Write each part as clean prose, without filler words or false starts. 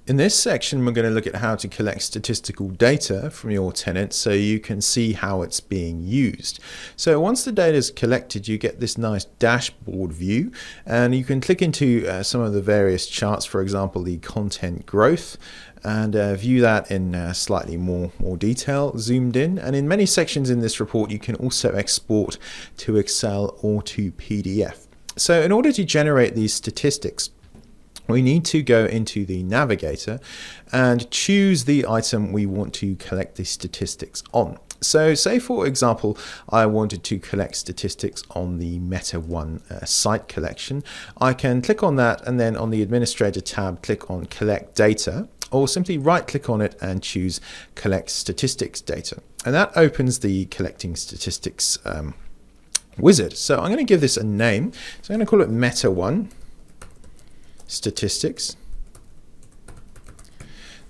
In this section, we're going to look at how to collect statistical data from your tenant so you can see how it's being used. So once the data is collected, you get this nice dashboard view, and you can click into some of the various charts, for example, the content growth, and view that in slightly more detail, zoomed in. And in many sections in this report, you can also export to Excel or to PDF. So in order to generate these statistics, we need to go into the navigator and choose the item we want to collect the statistics on. So say, for example, I wanted to collect statistics on the Meta1 site collection. I can click on that, and then on the administrator tab, click on collect data, or simply right click on it and choose collect statistics data. And that opens the collecting statistics wizard. So I'm going to give this a name. So I'm going to call it Meta1 statistics.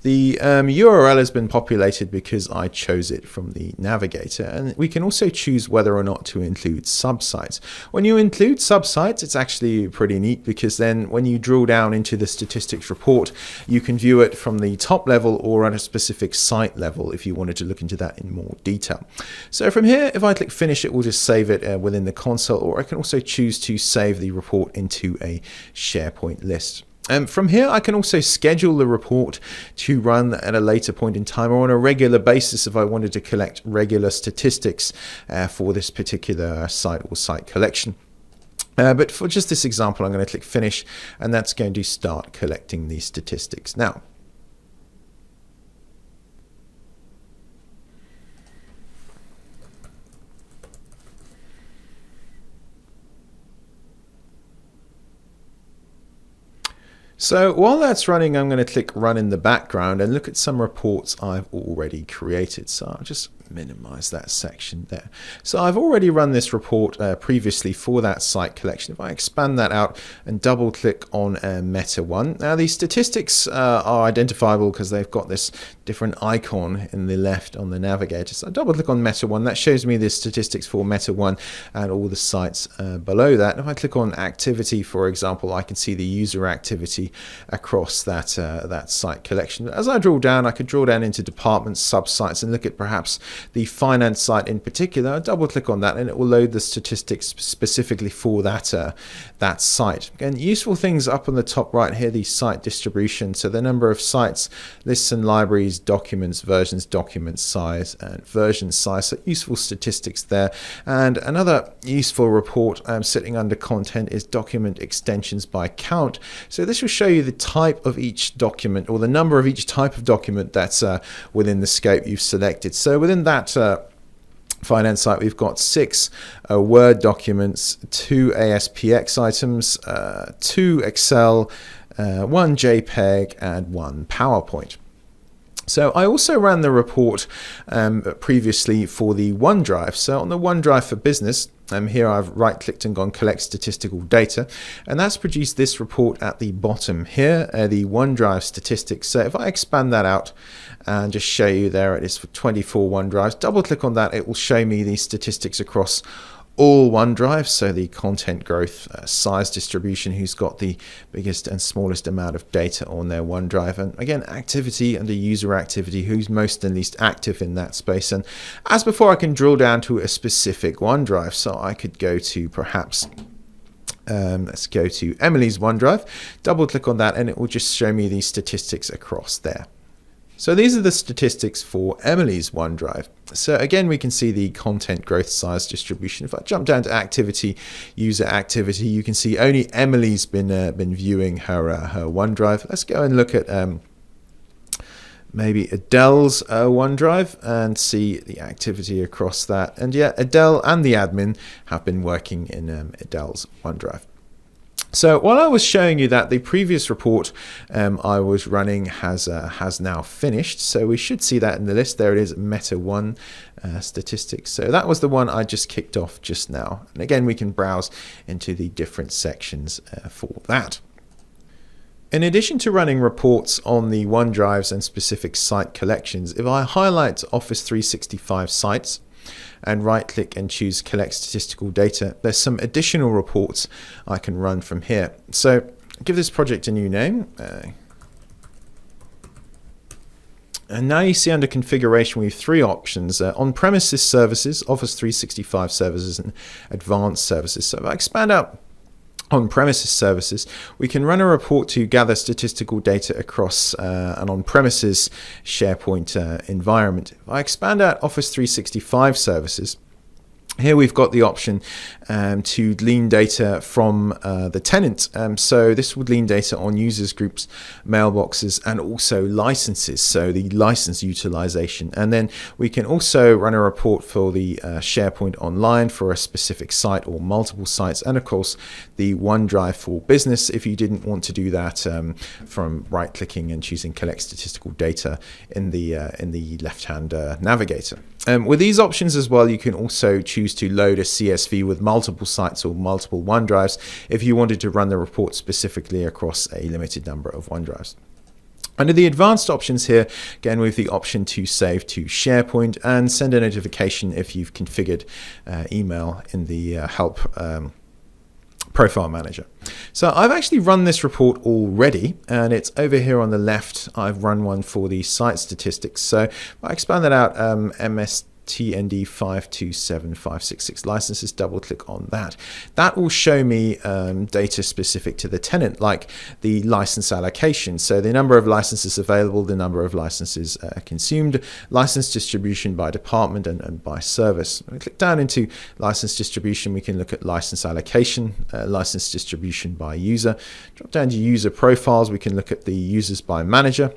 The URL has been populated because I chose it from the navigator, and we can also choose whether or not to include subsites. When you include subsites, it's actually pretty neat, because then when you drill down into the statistics report, you can view it from the top level or at a specific site level if you wanted to look into that in more detail. So from here, if I click finish, it will just save it within the console, or I can also choose to save the report into a SharePoint list. From here, I can also schedule the report to run at a later point in time, or on a regular basis if I wanted to collect regular statistics for this particular site or site collection. But for just this example, I'm going to click finish, and that's going to start collecting these statistics now. So while that's running, I'm going to click run in the background and look at some reports I've already created. So I'll just minimize that section there. So I've already run this report previously for that site collection. If I expand that out and double click on Meta1, now these statistics are identifiable because they've got this different icon in the left on the navigator. So I double click on Meta1, that shows me the statistics for Meta1 and all the sites below that. If I click on activity, for example, I can see the user activity across that that site collection. As I draw down, I could draw down into departments, subsites, and look at perhaps the finance site in particular. I double click on that and it will load the statistics specifically for that that site. And useful things up on the top right here, the site distribution, so the number of sites, lists and libraries, documents, versions, document size, and version size. So useful statistics there. And another useful report sitting under content is document extensions by count. So this will show you the type of each document, or the number of each type of document that's within the scope you've selected. So within that finance site, we've got 6 Word documents, 2 ASPX items, 2 Excel, 1 JPEG, and 1 PowerPoint. So I also ran the report previously for the OneDrive. So on the OneDrive for Business, here I've right-clicked and gone collect statistical data, and that's produced this report at the bottom here, the OneDrive statistics. So if I expand that out and just show you, there it is for 24 OneDrives, double click on that, it will show me the statistics across all OneDrive, so the content growth, size distribution, who's got the biggest and smallest amount of data on their OneDrive, and again activity under user activity, who's most and least active in that space. And as before, I can drill down to a specific OneDrive, so I could go to perhaps let's go to Emily's OneDrive, double click on that, and it will just show me the statistics across there. So these are the statistics for Emily's OneDrive. So again, we can see the content growth, size distribution. If I jump down to activity, user activity, you can see only Emily's been viewing her OneDrive. Let's go and look at maybe Adele's OneDrive and see the activity across that. And yeah, Adele and the admin have been working in Adele's OneDrive. So while I was showing you that, the previous report I was running has now finished. So we should see that in the list. There it is, Meta1 statistics. So that was the one I just kicked off just now. And again, we can browse into the different sections for that. In addition to running reports on the OneDrives and specific site collections, if I highlight Office 365 sites and right click and choose collect statistical data, there's some additional reports I can run from here. So give this project a new name, And now you see under configuration we have three options: on-premises services, Office 365 services, and advanced services. So if I expand out on-premises services, we can run a report to gather statistical data across an on-premises SharePoint environment. If I expand out Office 365 services, here we've got the option to glean data from the tenant. So this would glean data on users, groups, mailboxes, and also licenses. So the license utilization. And then we can also run a report for the SharePoint Online for a specific site or multiple sites. And of course, the OneDrive for Business if you didn't want to do that from right-clicking and choosing Collect Statistical Data in the left-hand navigator. With these options as well, you can also choose to load a CSV with multiple sites or multiple OneDrives if you wanted to run the report specifically across a limited number of OneDrives. Under the advanced options here, again, we have the option to save to SharePoint and send a notification if you've configured email in the help profile manager. So I've actually run this report already, and it's over here on the left. I've run one for the site statistics. So if I expand that out, MSTND 527566 licenses, double click on that. That will show me data specific to the tenant, like the license allocation. So the number of licenses available, the number of licenses consumed, license distribution by department and by service. When we click down into license distribution, we can look at license allocation, license distribution by user. Drop down to user profiles, we can look at the users by manager,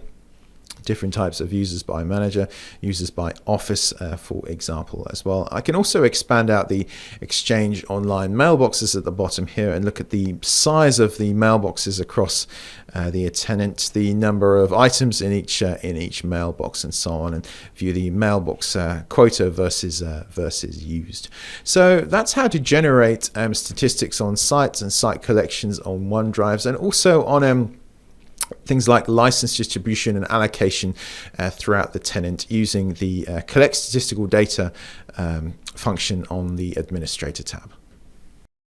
different types of users by manager, users by office, for example, as well. I can also expand out the Exchange Online mailboxes at the bottom here and look at the size of the mailboxes across the tenant, the number of items in each mailbox, and so on, and view the mailbox quota versus used. So that's how to generate statistics on sites and site collections on OneDrives, and also on things like license distribution and allocation throughout the tenant using the Collect Statistical Data function on the Administrator tab.